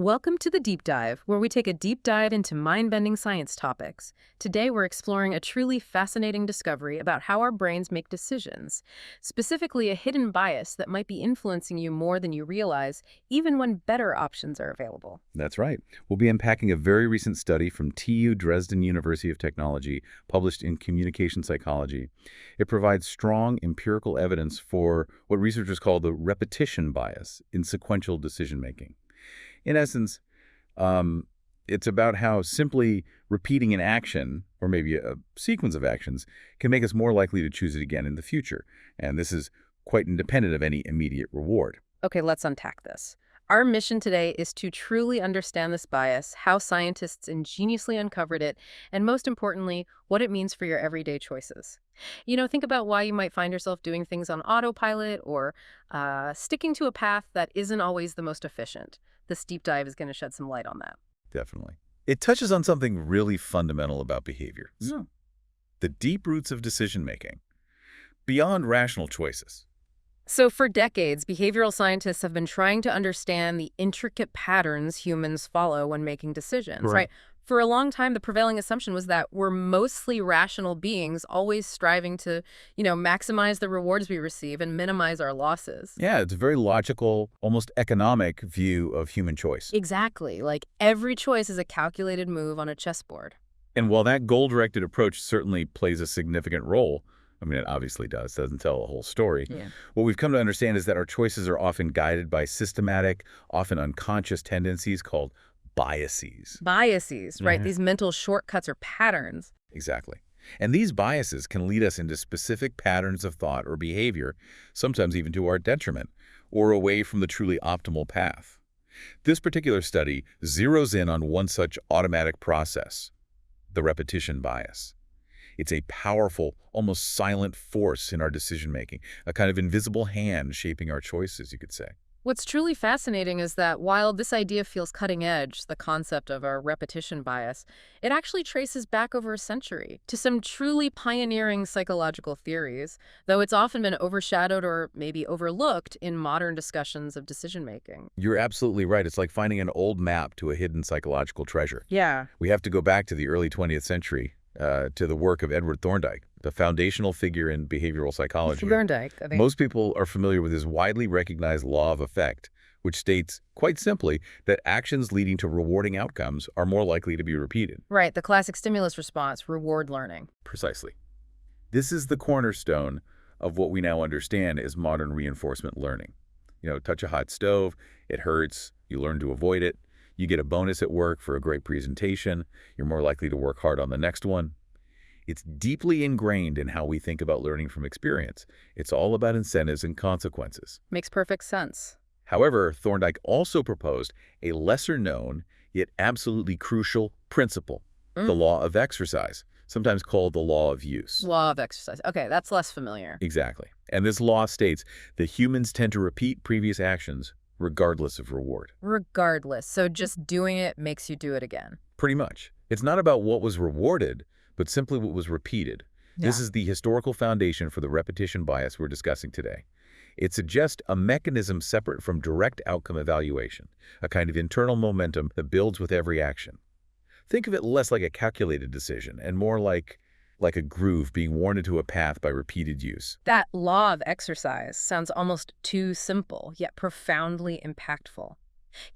Welcome to the Deep Dive, where we take a deep dive into mind-bending science topics. Today, we're exploring a truly fascinating discovery about how our brains make decisions, specifically a hidden bias that might be influencing you more than you realize, even when better options are available. That's right. We'll be unpacking a very recent study from TU Dresden University of Technology, published in Communication Psychology. It provides strong empirical evidence for what researchers call the repetition bias in sequential decision-making. In essence, it's about how simply repeating an action, or maybe a sequence of actions, can make us more likely to choose it again in the future. And this is quite independent of any immediate reward. Okay, let's unpack this. Our mission today is to truly understand this bias, how scientists ingeniously uncovered it, and most importantly, what it means for your everyday choices. Think about why you might find yourself doing things on autopilot or sticking to a path that isn't always the most efficient. This deep dive is going to shed some light on that. Definitely. It touches on something really fundamental about behavior. Yeah. The deep roots of decision-making, beyond rational choices. So for decades, behavioral scientists have been trying to understand the intricate patterns humans follow when making decisions, right? For a long time, the prevailing assumption was that we're mostly rational beings, always striving to, maximize the rewards we receive and minimize our losses. Yeah, it's a very logical, almost economic view of human choice. Exactly. Like every choice is a calculated move on a chessboard. And while that goal-directed approach certainly plays a significant role, I mean, it obviously doesn't tell a whole story. Yeah. What we've come to understand is that our choices are often guided by systematic, often unconscious tendencies called biases. Biases, right? These mental shortcuts or patterns. Exactly. And these biases can lead us into specific patterns of thought or behavior, sometimes even to our detriment, or away from the truly optimal path. This particular study zeroes in on one such automatic process, the repetition bias. It's a powerful, almost silent force in our decision-making, a kind of invisible hand shaping our choices, you could say. What's truly fascinating is that while this idea feels cutting edge, the concept of a repetition bias, it actually traces back over a century to some truly pioneering psychological theories, though it's often been overshadowed or maybe overlooked in modern discussions of decision-making. You're absolutely right. It's like finding an old map to a hidden psychological treasure. Yeah. We have to go back to the early 20th century, to the work of Edward Thorndike, the foundational figure in behavioral psychology. Thorndike, I think. Most people are familiar with his widely recognized law of effect, which states, quite simply, that actions leading to rewarding outcomes are more likely to be repeated. Right, the classic stimulus response, reward learning. Precisely. This is the cornerstone of what we now understand as modern reinforcement learning. Touch a hot stove, it hurts, you learn to avoid it. You get a bonus at work for a great presentation. You're more likely to work hard on the next one. It's deeply ingrained in how we think about learning from experience. It's all about incentives and consequences. Makes perfect sense. However, Thorndike also proposed a lesser-known, yet absolutely crucial principle, the law of exercise, sometimes called the law of use. Law of exercise. Okay, that's less familiar. Exactly. And this law states that humans tend to repeat previous actions regardless of reward. Regardless. So just doing it makes you do it again. Pretty much. It's not about what was rewarded, but simply what was repeated. Yeah. This is the historical foundation for the repetition bias we're discussing today. It suggests a mechanism separate from direct outcome evaluation, a kind of internal momentum that builds with every action. Think of it less like a calculated decision and more like a groove being worn into a path by repeated use. That law of exercise sounds almost too simple, yet profoundly impactful.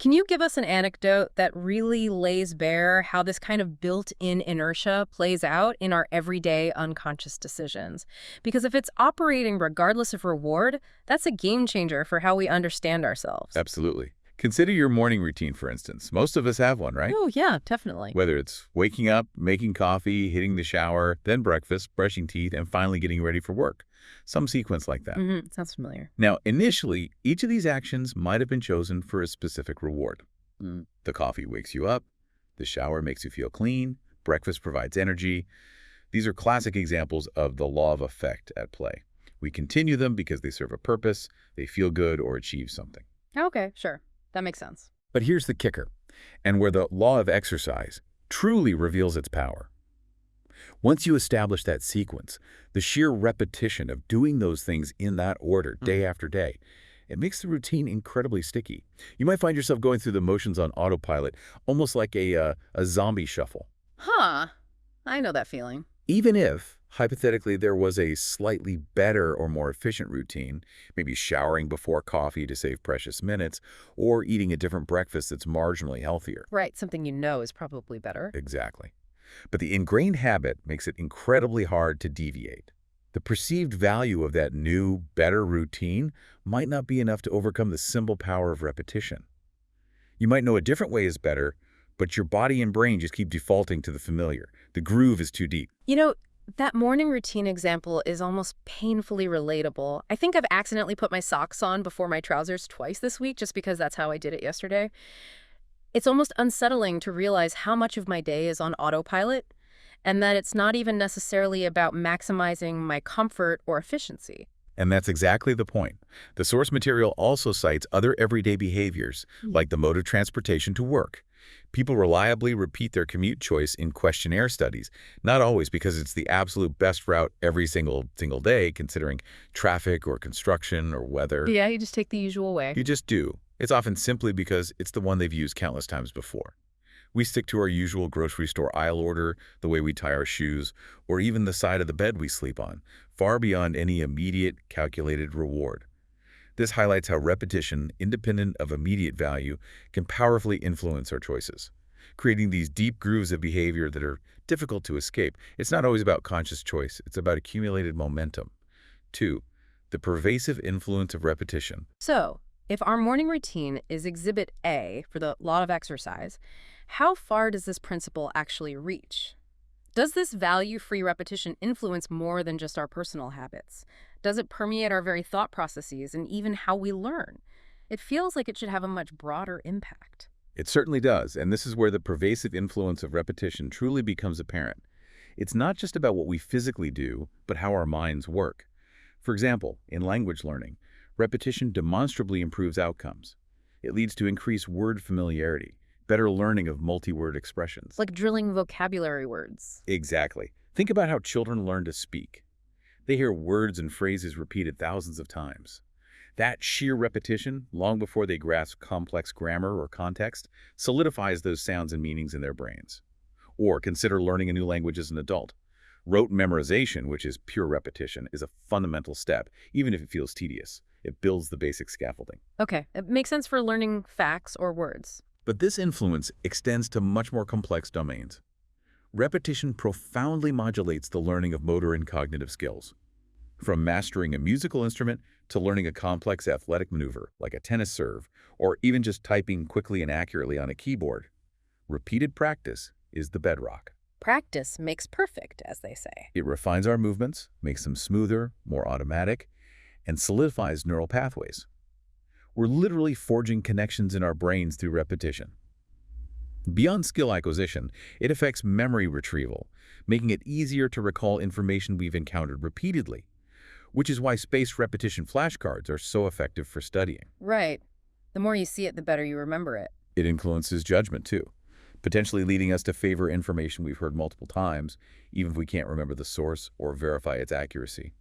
Can you give us an anecdote that really lays bare how this kind of built-in inertia plays out in our everyday unconscious decisions? Because if it's operating regardless of reward, that's a game changer for how we understand ourselves. Absolutely. Consider your morning routine, for instance. Most of us have one, right? Oh, yeah, definitely. Whether it's waking up, making coffee, hitting the shower, then breakfast, brushing teeth, and finally getting ready for work. Some sequence like that. Sounds familiar. Now, initially, each of these actions might have been chosen for a specific reward. The coffee wakes you up, the shower makes you feel clean, breakfast provides energy. These are classic examples of the law of effect at play. We continue them because they serve a purpose, they feel good, or achieve something. Okay, sure. That makes sense. But here's the kicker, and where the law of exercise truly reveals its power. Once you establish that sequence, the sheer repetition of doing those things in that order day after day, It makes the routine incredibly sticky. You might find yourself going through the motions on autopilot, almost like a zombie shuffle. Huh. I know that feeling. Even if, hypothetically, there was a slightly better or more efficient routine, maybe showering before coffee to save precious minutes, or eating a different breakfast that's marginally healthier. Right, something you know is probably better. Exactly. But the ingrained habit makes it incredibly hard to deviate. The perceived value of that new, better routine might not be enough to overcome the simple power of repetition. You might know a different way is better, but your body and brain just keep defaulting to the familiar. The groove is too deep. You know, that morning routine example is almost painfully relatable. I think I've accidentally put my socks on before my trousers twice this week just because that's how I did it yesterday. It's almost unsettling to realize how much of my day is on autopilot and that it's not even necessarily about maximizing my comfort or efficiency. And that's exactly the point. The source material also cites other everyday behaviors, like the mode of transportation to work. People reliably repeat their commute choice in questionnaire studies, not always because it's the absolute best route every single day, considering traffic or construction or weather. Yeah, you just take the usual way. You just do. It's often simply because it's the one they've used countless times before. We stick to our usual grocery store aisle order, the way we tie our shoes, or even the side of the bed we sleep on, far beyond any immediate, calculated reward. This highlights how repetition, independent of immediate value, can powerfully influence our choices, creating these deep grooves of behavior that are difficult to escape. It's not always about conscious choice. It's about accumulated momentum. 2. The pervasive influence of repetition. So, if our morning routine is exhibit A for the law of exercise, how far does this principle actually reach? Does this value-free repetition influence more than just our personal habits? Does it permeate our very thought processes and even how we learn? It feels like it should have a much broader impact. It certainly does, and this is where the pervasive influence of repetition truly becomes apparent. It's not just about what we physically do, but how our minds work. For example, in language learning, repetition demonstrably improves outcomes. It leads to increased word familiarity, better learning of multi-word expressions. Like drilling vocabulary words. Exactly. Think about how children learn to speak. They hear words and phrases repeated thousands of times. That sheer repetition, long before they grasp complex grammar or context, solidifies those sounds and meanings in their brains. Or consider learning a new language as an adult. Rote memorization, which is pure repetition, is a fundamental step, even if it feels tedious. It builds the basic scaffolding. Okay, it makes sense for learning facts or words. But this influence extends to much more complex domains. Repetition profoundly modulates the learning of motor and cognitive skills. From mastering a musical instrument to learning a complex athletic maneuver, like a tennis serve, or even just typing quickly and accurately on a keyboard, repeated practice is the bedrock. Practice makes perfect, as they say. It refines our movements, makes them smoother, more automatic, and solidifies neural pathways. We're literally forging connections in our brains through repetition. Beyond skill acquisition, it affects memory retrieval, making it easier to recall information we've encountered repeatedly, which is why spaced repetition flashcards are so effective for studying. Right. The more you see it, the better you remember it. It influences judgment, too, potentially leading us to favor information we've heard multiple times, even if we can't remember the source or verify its accuracy.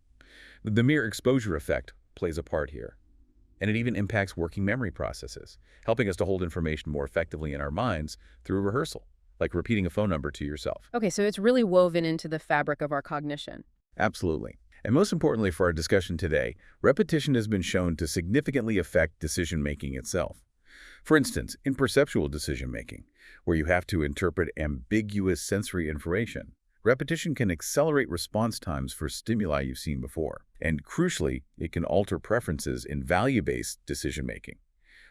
The mere exposure effect plays a part here. And it even impacts working memory processes, helping us to hold information more effectively in our minds through rehearsal, like repeating a phone number to yourself. Okay, so it's really woven into the fabric of our cognition. Absolutely. And most importantly for our discussion today, repetition has been shown to significantly affect decision-making itself. For instance, in perceptual decision-making, where you have to interpret ambiguous sensory information, repetition can accelerate response times for stimuli you've seen before. And crucially, it can alter preferences in value-based decision-making.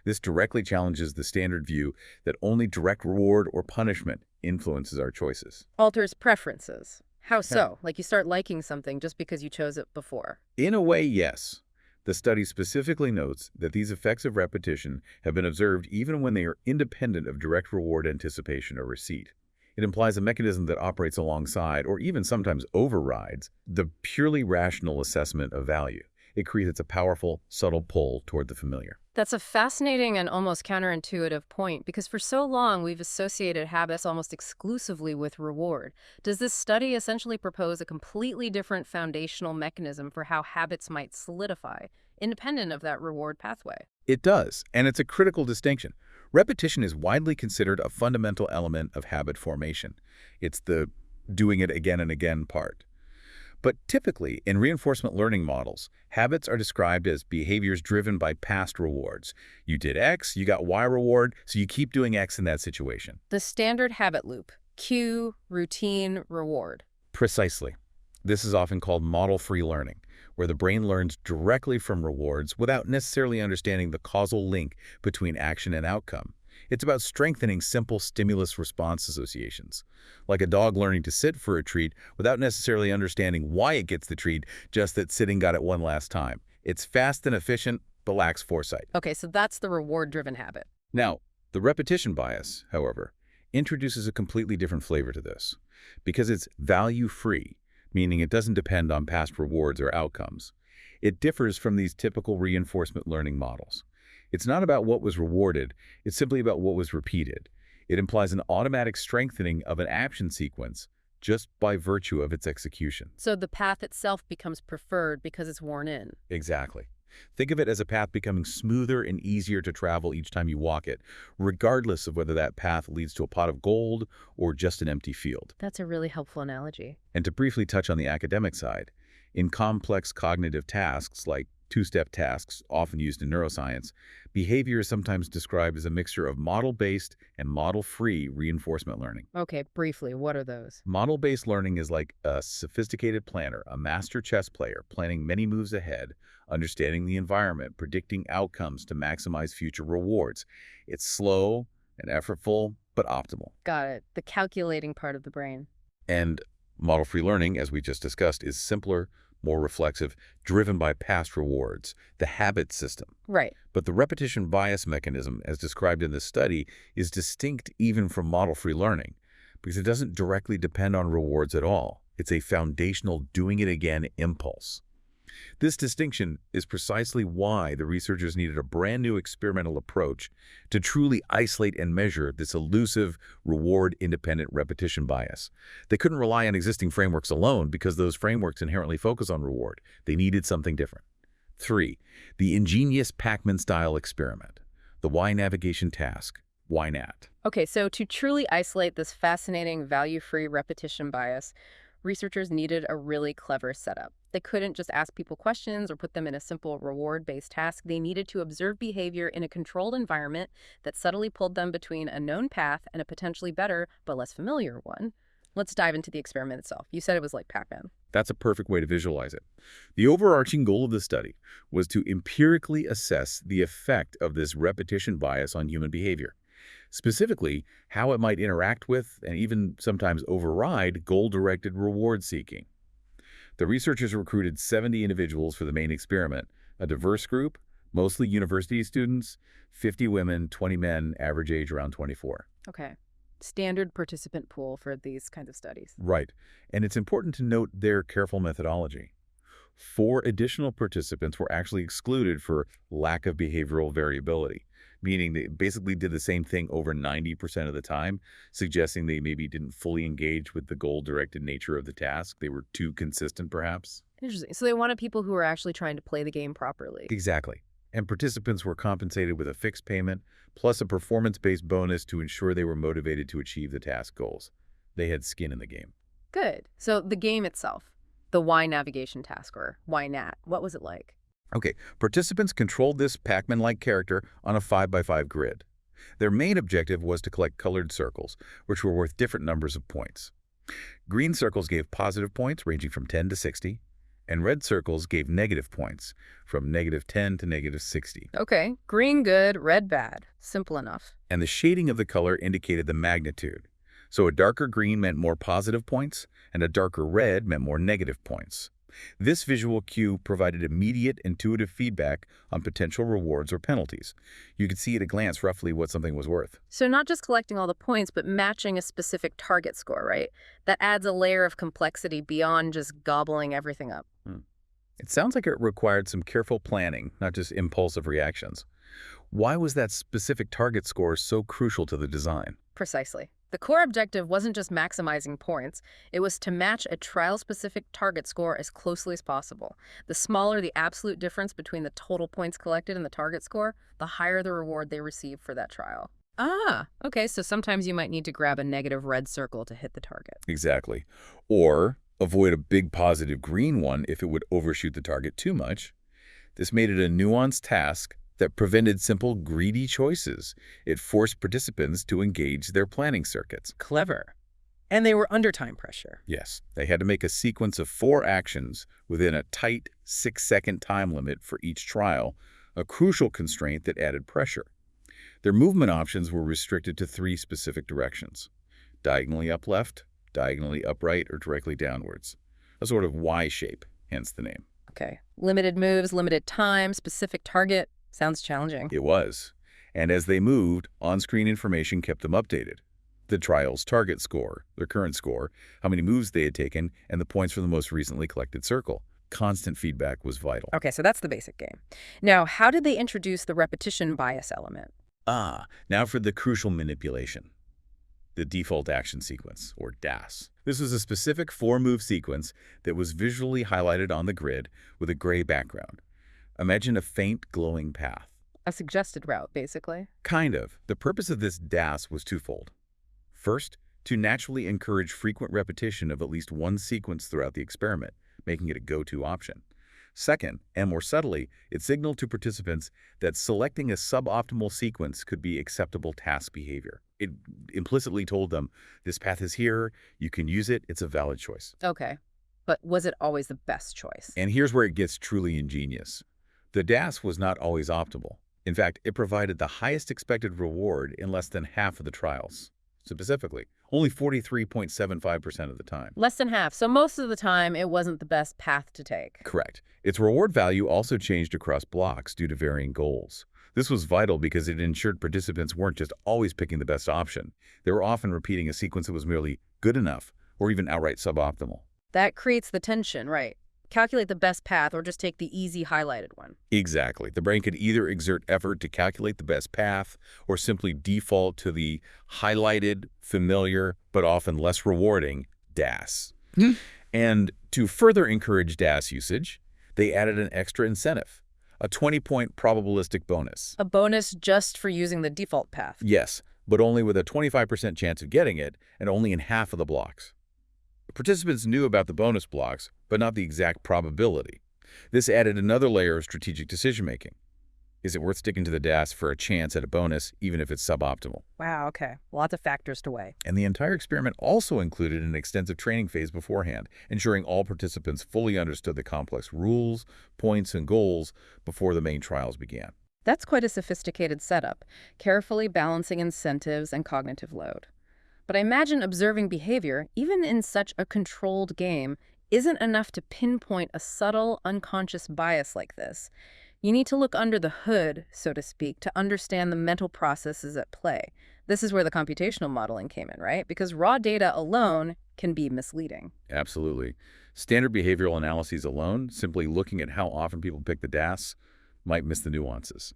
This directly challenges the standard view that only direct reward or punishment influences our choices. Alters preferences. How so? Like you start liking something just because you chose it before. In a way, yes. The study specifically notes that these effects of repetition have been observed even when they are independent of direct reward anticipation or receipt. It implies a mechanism that operates alongside, or even sometimes overrides, the purely rational assessment of value. It creates a powerful, subtle pull toward the familiar. That's a fascinating and almost counterintuitive point because for so long we've associated habits almost exclusively with reward. Does this study essentially propose a completely different foundational mechanism for how habits might solidify, independent of that reward pathway. It does, and it's a critical distinction. Repetition is widely considered a fundamental element of habit formation. It's the doing it again and again part. But typically, in reinforcement learning models, habits are described as behaviors driven by past rewards. You did X, you got Y reward, so you keep doing X in that situation. The standard habit loop: cue, routine, reward. Precisely. This is often called model-free learning, where the brain learns directly from rewards without necessarily understanding the causal link between action and outcome. It's about strengthening simple stimulus-response associations, like a dog learning to sit for a treat without necessarily understanding why it gets the treat, just that sitting got it one last time. It's fast and efficient, but lacks foresight. Okay, so that's the reward-driven habit. Now, the repetition bias, however, introduces a completely different flavor to this. Because it's value-free, meaning it doesn't depend on past rewards or outcomes, it differs from these typical reinforcement learning models. It's not about what was rewarded, it's simply about what was repeated. It implies an automatic strengthening of an action sequence just by virtue of its execution. So the path itself becomes preferred because it's worn in. Exactly. Think of it as a path becoming smoother and easier to travel each time you walk it, regardless of whether that path leads to a pot of gold or just an empty field. That's a really helpful analogy. And to briefly touch on the academic side, in complex cognitive tasks like two-step tasks, often used in neuroscience, behavior is sometimes described as a mixture of model-based and model-free reinforcement learning. Okay, briefly, what are those? Model-based learning is like a sophisticated planner, a master chess player, planning many moves ahead, understanding the environment, predicting outcomes to maximize future rewards. It's slow and effortful, but optimal. Got it. The calculating part of the brain. And model-free learning, as we just discussed, is simpler, more reflexive, driven by past rewards, the habit system. Right. But the repetition bias mechanism, as described in this study, is distinct even from model-free learning because it doesn't directly depend on rewards at all. It's a foundational doing it again impulse. This distinction is precisely why the researchers needed a brand new experimental approach to truly isolate and measure this elusive, reward-independent repetition bias. They couldn't rely on existing frameworks alone because those frameworks inherently focus on reward. They needed something different. 3. The ingenious Pacman-style experiment, the Y navigation task, YNAT. Okay, so to truly isolate this fascinating value-free repetition bias, researchers needed a really clever setup. They couldn't just ask people questions or put them in a simple reward-based task. They needed to observe behavior in a controlled environment that subtly pulled them between a known path and a potentially better but less familiar one. Let's dive into the experiment itself. You said it was like Pac-Man. That's a perfect way to visualize it. The overarching goal of the study was to empirically assess the effect of this repetition bias on human behavior. Specifically, how it might interact with and even sometimes override goal-directed reward seeking. The researchers recruited 70 individuals for the main experiment, a diverse group, mostly university students, 50 women, 20 men, average age around 24. Okay. Standard participant pool for these kinds of studies. Right. And it's important to note their careful methodology. 4 additional participants were actually excluded for lack of behavioral variability, meaning they basically did the same thing over 90% of the time, suggesting they maybe didn't fully engage with the goal-directed nature of the task. They were too consistent, perhaps. Interesting. So they wanted people who were actually trying to play the game properly. Exactly. And participants were compensated with a fixed payment, plus a performance-based bonus to ensure they were motivated to achieve the task goals. They had skin in the game. Good. So the game itself, the Y navigation task, or YNAT, what was it like? Okay, participants controlled this Pac-Man-like character on a 5x5 grid. Their main objective was to collect colored circles, which were worth different numbers of points. Green circles gave positive points ranging from 10 to 60, and red circles gave negative points from -10 to -60. Okay, green good, red bad. Simple enough. And the shading of the color indicated the magnitude. So a darker green meant more positive points, and a darker red meant more negative points. This visual cue provided immediate, intuitive feedback on potential rewards or penalties. You could see at a glance roughly what something was worth. So not just collecting all the points, but matching a specific target score, right? That adds a layer of complexity beyond just gobbling everything up. It sounds like it required some careful planning, not just impulsive reactions. Why was that specific target score so crucial to the design? Precisely. The core objective wasn't just maximizing points, it was to match a trial-specific target score as closely as possible. The smaller the absolute difference between the total points collected and the target score, the higher the reward they received for that trial. Ah, okay, so sometimes you might need to grab a negative red circle to hit the target. Exactly. Or avoid a big positive green one if it would overshoot the target too much. This made it a nuanced task that prevented simple, greedy choices. It forced participants to engage their planning circuits. Clever. And they were under time pressure. Yes, they had to make a sequence of 4 actions within a tight 6-second time limit for each trial, a crucial constraint that added pressure. Their movement options were restricted to 3 specific directions: diagonally up left, diagonally upright, or directly downwards. A sort of Y shape, hence the name. Okay. Limited moves, limited time, specific target. Sounds challenging. It was. And as they moved, on-screen information kept them updated. The trial's target score, their current score, how many moves they had taken, and the points from the most recently collected circle. Constant feedback was vital. Okay, so that's the basic game. Now, how did they introduce the repetition bias element? Now for the crucial manipulation. The default action sequence, or DAS. This was a specific 4-move sequence that was visually highlighted on the grid with a gray background. Imagine a faint glowing path. A suggested route, basically. Kind of. The purpose of this DAS was twofold. First, to naturally encourage frequent repetition of at least one sequence throughout the experiment, making it a go-to option. Second, and more subtly, it signaled to participants that selecting a suboptimal sequence could be acceptable task behavior. It implicitly told them, this path is here, you can use it, it's a valid choice. Okay, but was it always the best choice? And here's where it gets truly ingenious. The DAS was not always optimal. In fact, it provided the highest expected reward in less than half of the trials. Specifically, only 43.75% of the time. Less than half, so most of the time it wasn't the best path to take. Correct. Its reward value also changed across blocks due to varying goals. This was vital because it ensured participants weren't just always picking the best option. They were often repeating a sequence that was merely good enough or even outright suboptimal. That creates the tension, right? Calculate the best path or just take the easy highlighted one. Exactly. The brain could either exert effort to calculate the best path or simply default to the highlighted, familiar, but often less rewarding DAS. And to further encourage DAS usage, they added an extra incentive, a 20-point probabilistic bonus. A bonus just for using the default path. Yes, but only with a 25% chance of getting it and only in half of the blocks. Participants knew about the bonus blocks, but not the exact probability. This added another layer of strategic decision-making. Is it worth sticking to the DAS for a chance at a bonus, even if it's suboptimal? Wow, okay. Lots of factors to weigh. And the entire experiment also included an extensive training phase beforehand, ensuring all participants fully understood the complex rules, points, and goals before the main trials began. That's quite a sophisticated setup, carefully balancing incentives and cognitive load. But I imagine observing behavior, even in such a controlled game, isn't enough to pinpoint a subtle, unconscious bias like this. You need to look under the hood, so to speak, to understand the mental processes at play. This is where the computational modeling came in, right? Because raw data alone can be misleading. Absolutely. Standard behavioral analyses alone, simply looking at how often people pick the DAS, might miss the nuances.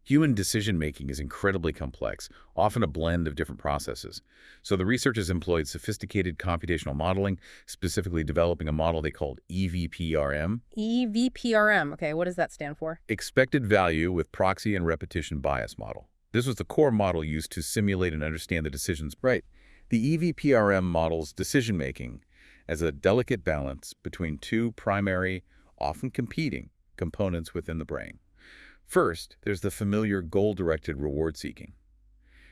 Human decision-making is incredibly complex, often a blend of different processes. So the researchers employed sophisticated computational modeling, specifically developing a model they called EVPRM. EVPRM, okay, what does that stand for? Expected value with proxy and repetition bias model. This was the core model used to simulate and understand the decisions. Right. The EVPRM models decision-making as a delicate balance between 2 primary, often competing, components within the brain. First, there's the familiar goal-directed reward seeking.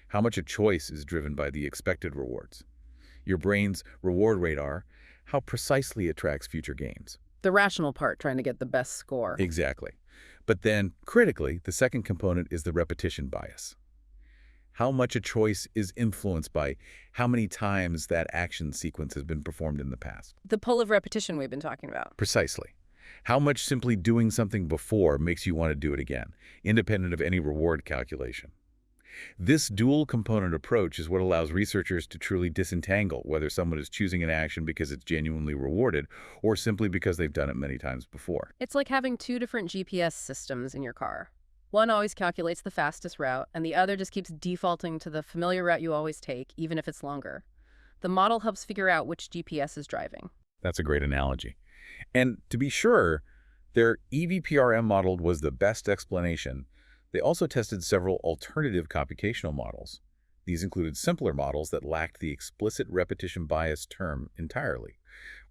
How much a choice is driven by the expected rewards. Your brain's reward radar, how precisely it tracks future gains. The rational part, trying to get the best score. Exactly. But then, critically, the second component is the repetition bias. How much a choice is influenced by how many times that action sequence has been performed in the past. The pull of repetition we've been talking about. Precisely. How much simply doing something before makes you want to do it again, independent of any reward calculation. This dual-component approach is what allows researchers to truly disentangle whether someone is choosing an action because it's genuinely rewarded or simply because they've done it many times before. It's like having 2 different GPS systems in your car. One always calculates the fastest route, and the other just keeps defaulting to the familiar route you always take, even if it's longer. The model helps figure out which GPS is driving. That's a great analogy. And to be sure, their EVPRM model was the best explanation. They also tested several alternative computational models. These included simpler models that lacked the explicit repetition bias term entirely,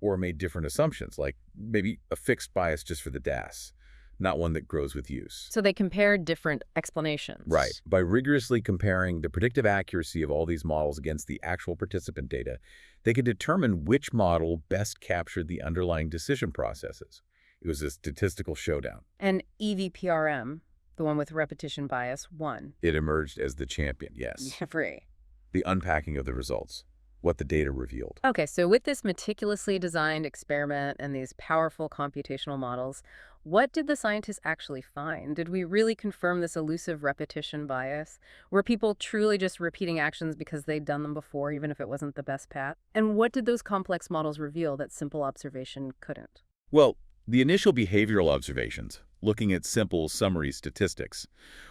or made different assumptions, like maybe a fixed bias just for the DAS, not one that grows with use. So they compared different explanations. Right. By rigorously comparing the predictive accuracy of all these models against the actual participant data, they could determine which model best captured the underlying decision processes. It was a statistical showdown. And EVPRM, the one with repetition bias, won. It emerged as the champion, yes. Free. The unpacking of the results, what the data revealed. Okay, so with this meticulously designed experiment and these powerful computational models, what did the scientists actually find? Did we really confirm this elusive repetition bias? Were people truly just repeating actions because they'd done them before, even if it wasn't the best path? And what did those complex models reveal that simple observation couldn't? Well, the initial behavioral observations, looking at simple summary statistics,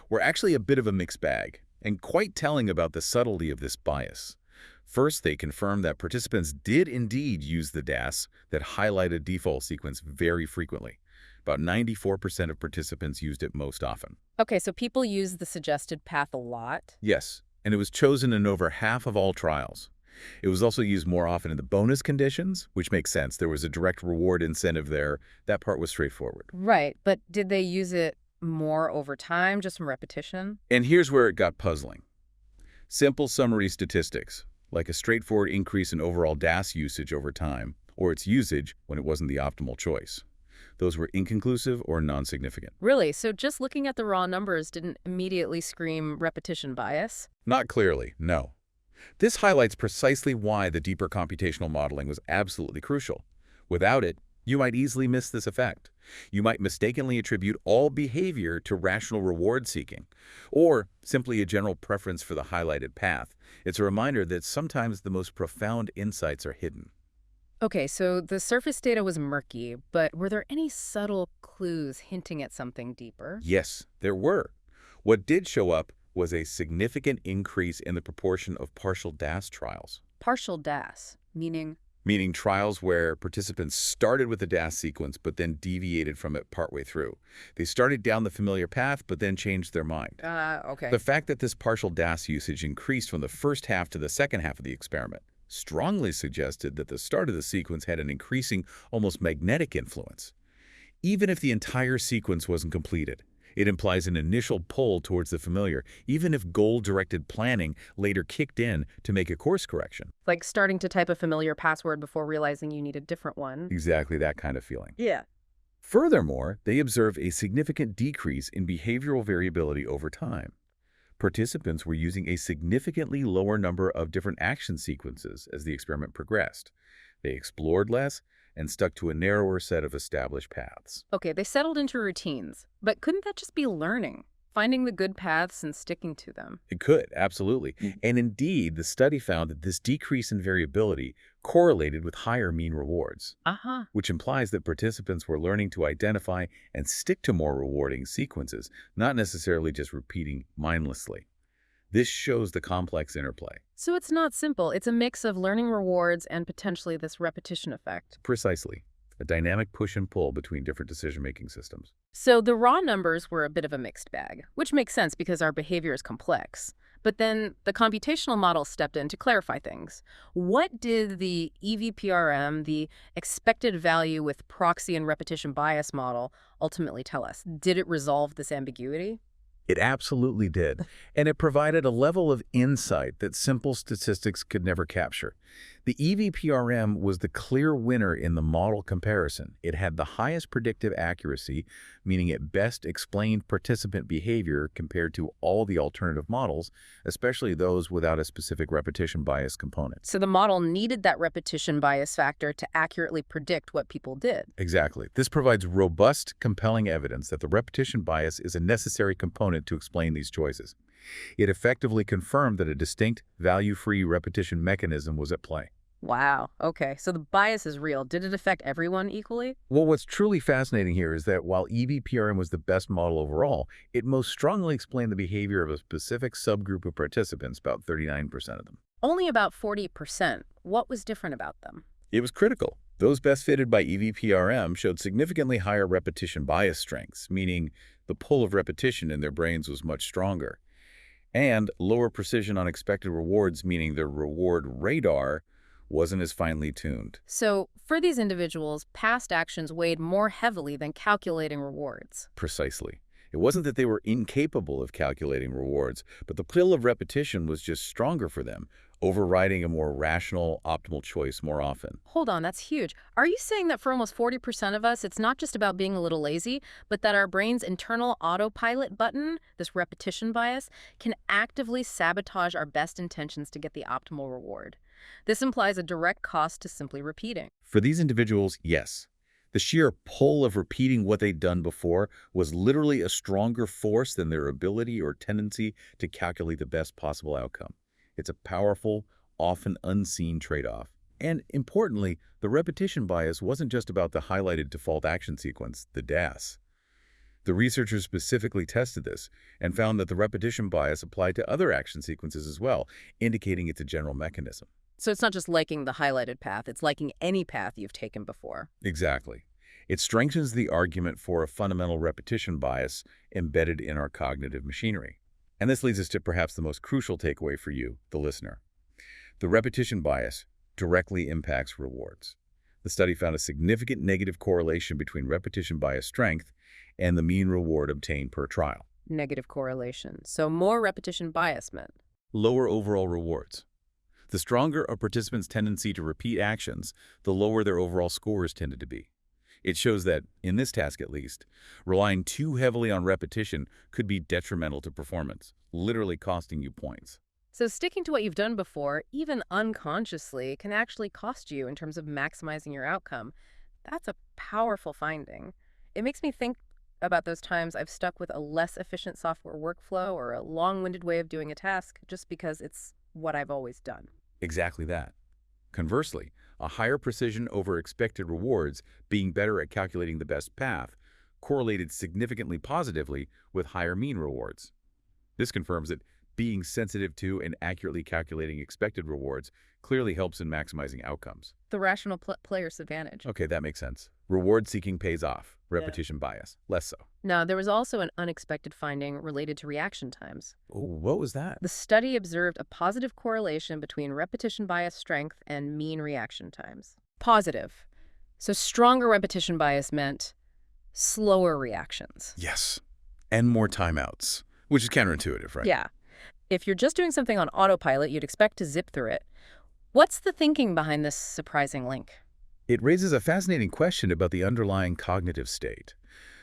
were actually a bit of a mixed bag and quite telling about the subtlety of this bias. First, they confirmed that participants did indeed use the DAS that highlighted default sequence very frequently. About 94% of participants used it most often. Okay, so people use the suggested path a lot? Yes, and it was chosen in over half of all trials. It was also used more often in the bonus conditions, which makes sense. There was a direct reward incentive there. That part was straightforward. Right, but did they use it more over time, just from repetition? And here's where it got puzzling. Simple summary statistics, like a straightforward increase in overall DAS usage over time, or its usage when it wasn't the optimal choice. Those were inconclusive or non-significant. Really? So just looking at the raw numbers didn't immediately scream repetition bias? Not clearly, no. This highlights precisely why the deeper computational modeling was absolutely crucial. Without it, you might easily miss this effect. You might mistakenly attribute all behavior to rational reward seeking, or simply a general preference for the highlighted path. It's a reminder that sometimes the most profound insights are hidden. Okay, so the surface data was murky, but were there any subtle clues hinting at something deeper? Yes, there were. What did show up was a significant increase in the proportion of partial DAS trials. Partial DAS, meaning? Meaning trials where participants started with the DAS sequence but then deviated from it partway through. They started down the familiar path but then changed their mind. Okay. The fact that this partial DAS usage increased from the first half to the second half of the experiment strongly suggested that the start of the sequence had an increasing, almost magnetic influence. Even if the entire sequence wasn't completed, it implies an initial pull towards the familiar, even if goal-directed planning later kicked in to make a course correction. Like starting to type a familiar password before realizing you need a different one. Exactly that kind of feeling. Yeah. Furthermore, they observed a significant decrease in behavioral variability over time. Participants were using a significantly lower number of different action sequences as the experiment progressed. They explored less and stuck to a narrower set of established paths. Okay, they settled into routines, but couldn't that just be learning? Finding the good paths and sticking to them? It could, absolutely. And indeed, the study found that this decrease in variability correlated with higher mean rewards, which implies that participants were learning to identify and stick to more rewarding sequences, not necessarily just repeating mindlessly. This shows the complex interplay. So it's not simple. It's a mix of learning rewards and potentially this repetition effect. Precisely. A dynamic push and pull between different decision-making systems. So the raw numbers were a bit of a mixed bag, which makes sense because our behavior is complex. But then the computational model stepped in to clarify things. What did the EVPRM, the expected value with proxy and repetition bias model, ultimately tell us? Did it resolve this ambiguity? It absolutely did, and it provided a level of insight that simple statistics could never capture. The EVPRM was the clear winner in the model comparison. It had the highest predictive accuracy, meaning it best explained participant behavior compared to all the alternative models, especially those without a specific repetition bias component. So the model needed that repetition bias factor to accurately predict what people did. Exactly. This provides robust, compelling evidence that the repetition bias is a necessary component to explain these choices. It effectively confirmed that a distinct, value-free repetition mechanism was at play. Wow. Okay. So the bias is real. Did it affect everyone equally? Well, what's truly fascinating here is that while EVPRM was the best model overall, it most strongly explained the behavior of a specific subgroup of participants, about 39% of them. Only about 40%. What was different about them? It was critical. Those best fitted by EVPRM showed significantly higher repetition bias strengths, meaning the pull of repetition in their brains was much stronger, and lower precision on expected rewards, meaning their reward radar wasn't as finely tuned. So, for these individuals, past actions weighed more heavily than calculating rewards. Precisely. It wasn't that they were incapable of calculating rewards, but the pull of repetition was just stronger for them, overriding a more rational, optimal choice more often. Hold on, that's huge. Are you saying that for almost 40% of us, it's not just about being a little lazy, but that our brain's internal autopilot button, this repetition bias, can actively sabotage our best intentions to get the optimal reward? This implies a direct cost to simply repeating. For these individuals, yes. The sheer pull of repeating what they'd done before was literally a stronger force than their ability or tendency to calculate the best possible outcome. It's a powerful, often unseen trade-off. And importantly, the repetition bias wasn't just about the highlighted default action sequence, the DAS. The researchers specifically tested this and found that the repetition bias applied to other action sequences as well, indicating it's a general mechanism. So it's not just liking the highlighted path, it's liking any path you've taken before. Exactly. It strengthens the argument for a fundamental repetition bias embedded in our cognitive machinery. And this leads us to perhaps the most crucial takeaway for you, the listener. The repetition bias directly impacts rewards. The study found a significant negative correlation between repetition bias strength and the mean reward obtained per trial. Negative correlation. So more repetition bias meant. Lower overall rewards. The stronger a participant's tendency to repeat actions, the lower their overall scores tended to be. It shows that, in this task at least, relying too heavily on repetition could be detrimental to performance, literally costing you points. So sticking to what you've done before, even unconsciously, can actually cost you in terms of maximizing your outcome. That's a powerful finding. It makes me think about those times I've stuck with a less efficient software workflow or a long-winded way of doing a task just because it's what I've always done. Exactly that. Conversely, a higher precision over expected rewards, being better at calculating the best path, correlated significantly positively with higher mean rewards. This confirms that being sensitive to and accurately calculating expected rewards clearly helps in maximizing outcomes. The rational player's advantage. Okay, that makes sense. Reward seeking pays off. Repetition bias, less so. Now, there was also an unexpected finding related to reaction times. Oh, what was that? The study observed a positive correlation between repetition bias strength and mean reaction times. Positive. So stronger repetition bias meant slower reactions. Yes. And more timeouts, which is counterintuitive, right? Yeah. If you're just doing something on autopilot, you'd expect to zip through it. What's the thinking behind this surprising link? It raises a fascinating question about the underlying cognitive state.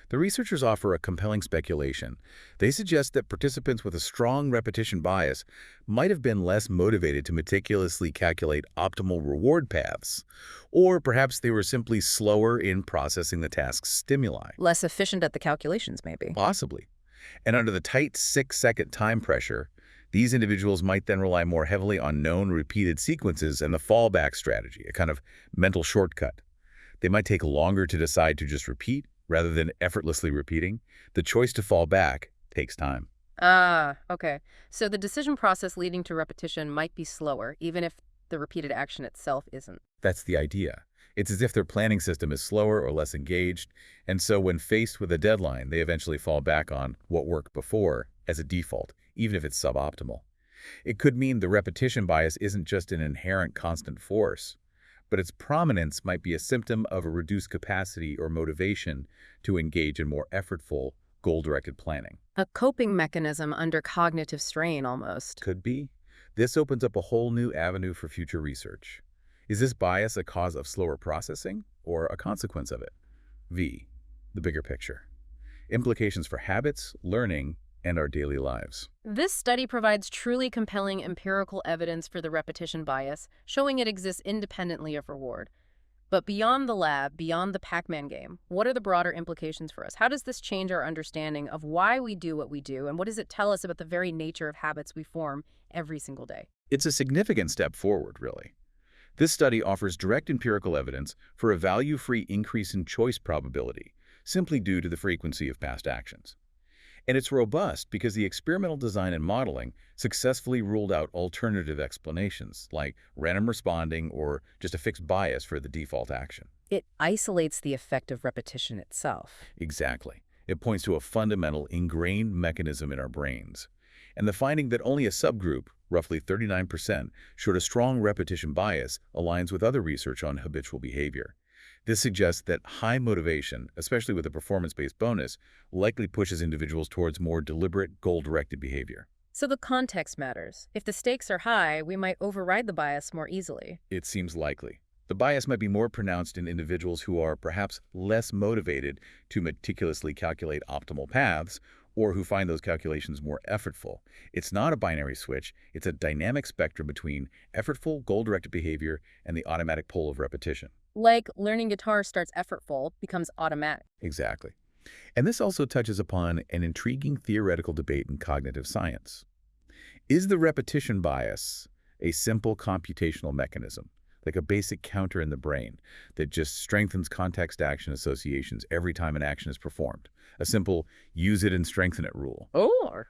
The researchers offer a compelling speculation. They suggest that participants with a strong repetition bias might have been less motivated to meticulously calculate optimal reward paths, or perhaps they were simply slower in processing the task's stimuli. Less efficient at the calculations, maybe. Possibly. And under the tight 6-second time pressure, these individuals might then rely more heavily on known repeated sequences and the fallback strategy, a kind of mental shortcut. They might take longer to decide to just repeat rather than effortlessly repeating. The choice to fall back takes time. Ah, okay. So the decision process leading to repetition might be slower, even if the repeated action itself isn't. That's the idea. It's as if their planning system is slower or less engaged, and so when faced with a deadline, they eventually fall back on what worked before as a default, even if it's suboptimal. It could mean the repetition bias isn't just an inherent constant force, but its prominence might be a symptom of a reduced capacity or motivation to engage in more effortful, goal-directed planning. A coping mechanism under cognitive strain, almost. Could be. This opens up a whole new avenue for future research. Is this bias a cause of slower processing or a consequence of it? V, the bigger picture. Implications for habits, learning, and our daily lives. This study provides truly compelling empirical evidence for the repetition bias, showing it exists independently of reward. But beyond the lab, beyond the Pac-Man game, what are the broader implications for us? How does this change our understanding of why we do what we do, and what does it tell us about the very nature of habits we form every single day? It's a significant step forward, really. This study offers direct empirical evidence for a value-free increase in choice probability, simply due to the frequency of past actions. And it's robust because the experimental design and modeling successfully ruled out alternative explanations, like random responding or just a fixed bias for the default action. It isolates the effect of repetition itself. Exactly. It points to a fundamental, ingrained mechanism in our brains. And the finding that only a subgroup, roughly 39%, showed a strong repetition bias aligns with other research on habitual behavior. This suggests that high motivation, especially with a performance-based bonus, likely pushes individuals towards more deliberate, goal-directed behavior. So the context matters. If the stakes are high, we might override the bias more easily. It seems likely. The bias might be more pronounced in individuals who are perhaps less motivated to meticulously calculate optimal paths, or who find those calculations more effortful. It's not a binary switch, it's a dynamic spectrum between effortful, goal-directed behavior and the automatic pull of repetition. Like learning guitar starts effortful, becomes automatic. Exactly. And this also touches upon an intriguing theoretical debate in cognitive science. Is the repetition bias a simple computational mechanism, like a basic counter in the brain that just strengthens context-action associations every time an action is performed? A simple use it and strengthen it rule?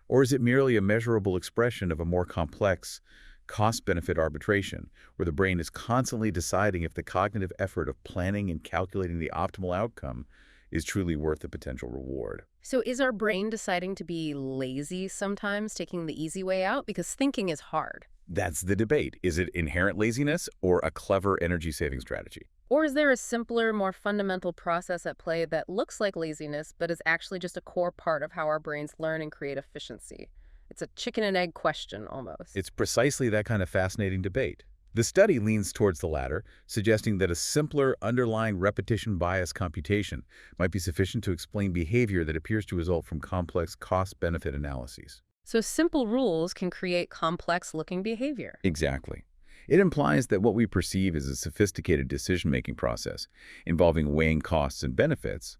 Or is it merely a measurable expression of a more complex cost-benefit arbitration, where the brain is constantly deciding if the cognitive effort of planning and calculating the optimal outcome is truly worth the potential reward? So is our brain deciding to be lazy sometimes, taking the easy way out? Because thinking is hard. That's the debate. Is it inherent laziness or a clever energy-saving strategy? Or is there a simpler, more fundamental process at play that looks like laziness, but is actually just a core part of how our brains learn and create efficiency? It's a chicken and egg question, almost. It's precisely that kind of fascinating debate. The study leans towards the latter, suggesting that a simpler underlying repetition bias computation might be sufficient to explain behavior that appears to result from complex cost-benefit analyses. So simple rules can create complex-looking behavior. Exactly. It implies that what we perceive as a sophisticated decision-making process involving weighing costs and benefits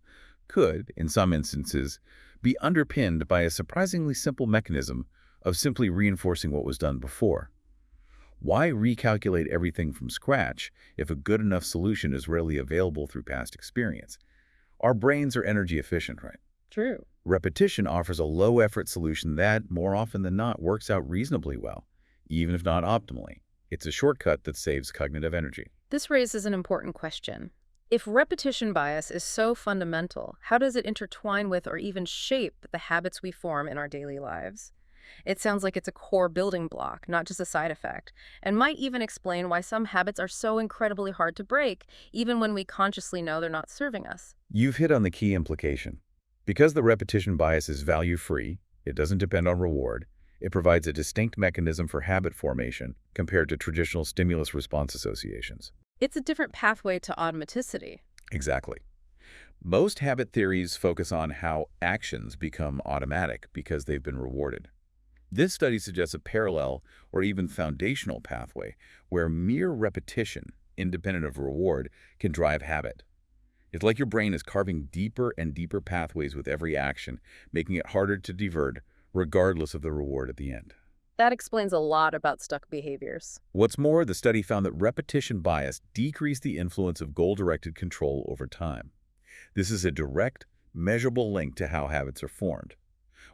could, in some instances, be underpinned by a surprisingly simple mechanism of simply reinforcing what was done before. Why recalculate everything from scratch if a good enough solution is readily available through past experience? Our brains are energy efficient, right? True. Repetition offers a low-effort solution that, more often than not, works out reasonably well, even if not optimally. It's a shortcut that saves cognitive energy. This raises an important question. If repetition bias is so fundamental, how does it intertwine with or even shape the habits we form in our daily lives? It sounds like it's a core building block, not just a side effect, and might even explain why some habits are so incredibly hard to break, even when we consciously know they're not serving us. You've hit on the key implication. Because the repetition bias is value-free, it doesn't depend on reward, it provides a distinct mechanism for habit formation compared to traditional stimulus response associations. It's a different pathway to automaticity. Exactly. Most habit theories focus on how actions become automatic because they've been rewarded. This study suggests a parallel or even foundational pathway where mere repetition, independent of reward, can drive habit. It's like your brain is carving deeper and deeper pathways with every action, making it harder to divert, regardless of the reward at the end. That explains a lot about stuck behaviors. What's more, the study found that repetition bias decreased the influence of goal-directed control over time. This is a direct, measurable link to how habits are formed.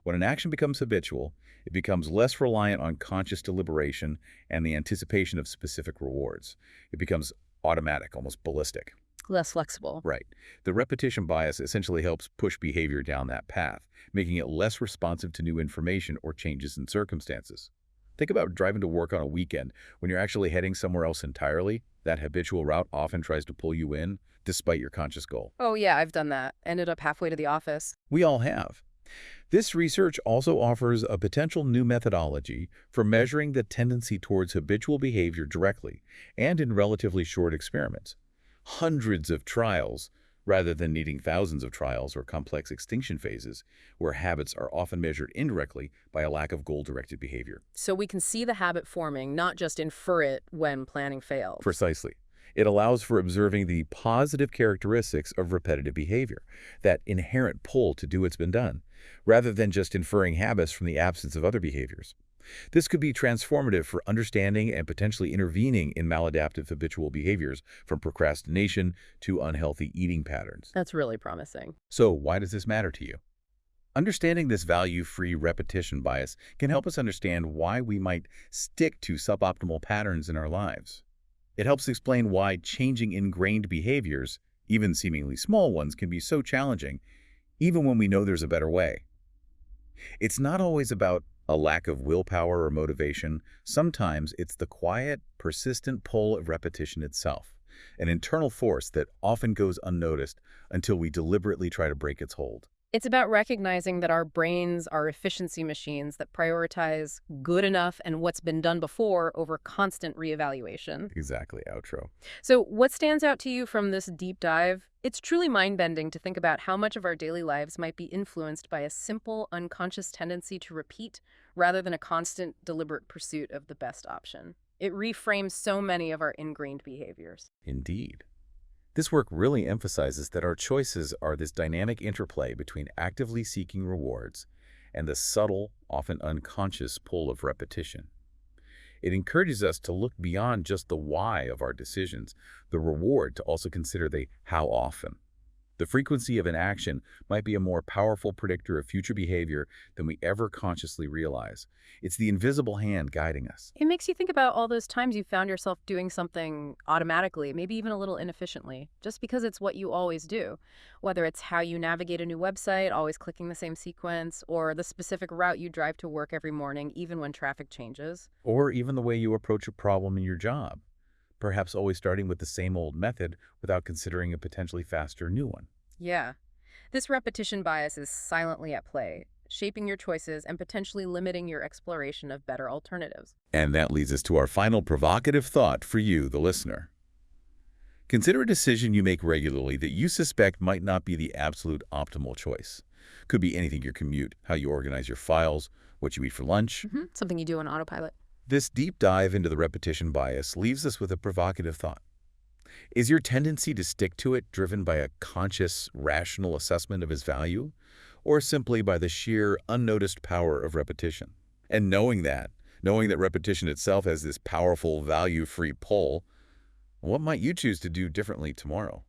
When an action becomes habitual, it becomes less reliant on conscious deliberation and the anticipation of specific rewards. It becomes automatic, almost ballistic. Less flexible. Right. The repetition bias essentially helps push behavior down that path, making it less responsive to new information or changes in circumstances. Think about driving to work on a weekend. When you're actually heading somewhere else entirely, that habitual route often tries to pull you in, despite your conscious goal. Oh yeah, I've done that. Ended up halfway to the office. We all have. This research also offers a potential new methodology for measuring the tendency towards habitual behavior directly and in relatively short experiments. Hundreds of trials, rather than needing thousands of trials or complex extinction phases, where habits are often measured indirectly by a lack of goal-directed behavior. So we can see the habit forming, not just infer it when planning fails. Precisely. It allows for observing the positive characteristics of repetitive behavior, that inherent pull to do what's been done, rather than just inferring habits from the absence of other behaviors. This could be transformative for understanding and potentially intervening in maladaptive habitual behaviors, from procrastination to unhealthy eating patterns. That's really promising. So, why does this matter to you? Understanding this value-free repetition bias can help us understand why we might stick to suboptimal patterns in our lives. It helps explain why changing ingrained behaviors, even seemingly small ones, can be so challenging, even when we know there's a better way. It's not always about a lack of willpower or motivation. Sometimes it's the quiet, persistent pull of repetition itself, an internal force that often goes unnoticed until we deliberately try to break its hold. It's about recognizing that our brains are efficiency machines that prioritize good enough and what's been done before over constant reevaluation. Exactly, outro. So what stands out to you from this deep dive? It's truly mind-bending to think about how much of our daily lives might be influenced by a simple, unconscious tendency to repeat rather than a constant, deliberate pursuit of the best option. It reframes so many of our ingrained behaviors. Indeed. This work really emphasizes that our choices are this dynamic interplay between actively seeking rewards and the subtle, often unconscious pull of repetition. It encourages us to look beyond just the why of our decisions, the reward, to also consider the how often. The frequency of an action might be a more powerful predictor of future behavior than we ever consciously realize. It's the invisible hand guiding us. It makes you think about all those times you found yourself doing something automatically, maybe even a little inefficiently, just because it's what you always do. Whether it's how you navigate a new website, always clicking the same sequence, or the specific route you drive to work every morning, even when traffic changes. Or even the way you approach a problem in your job, perhaps always starting with the same old method without considering a potentially faster new one. Yeah. This repetition bias is silently at play, shaping your choices and potentially limiting your exploration of better alternatives. And that leads us to our final provocative thought for you, the listener. Consider a decision you make regularly that you suspect might not be the absolute optimal choice. Could be anything: your commute, how you organize your files, what you eat for lunch. Something you do on autopilot. This deep dive into the repetition bias leaves us with a provocative thought. Is your tendency to stick to it driven by a conscious, rational assessment of its value, or simply by the sheer, unnoticed power of repetition? And knowing that repetition itself has this powerful, value-free pull, what might you choose to do differently tomorrow?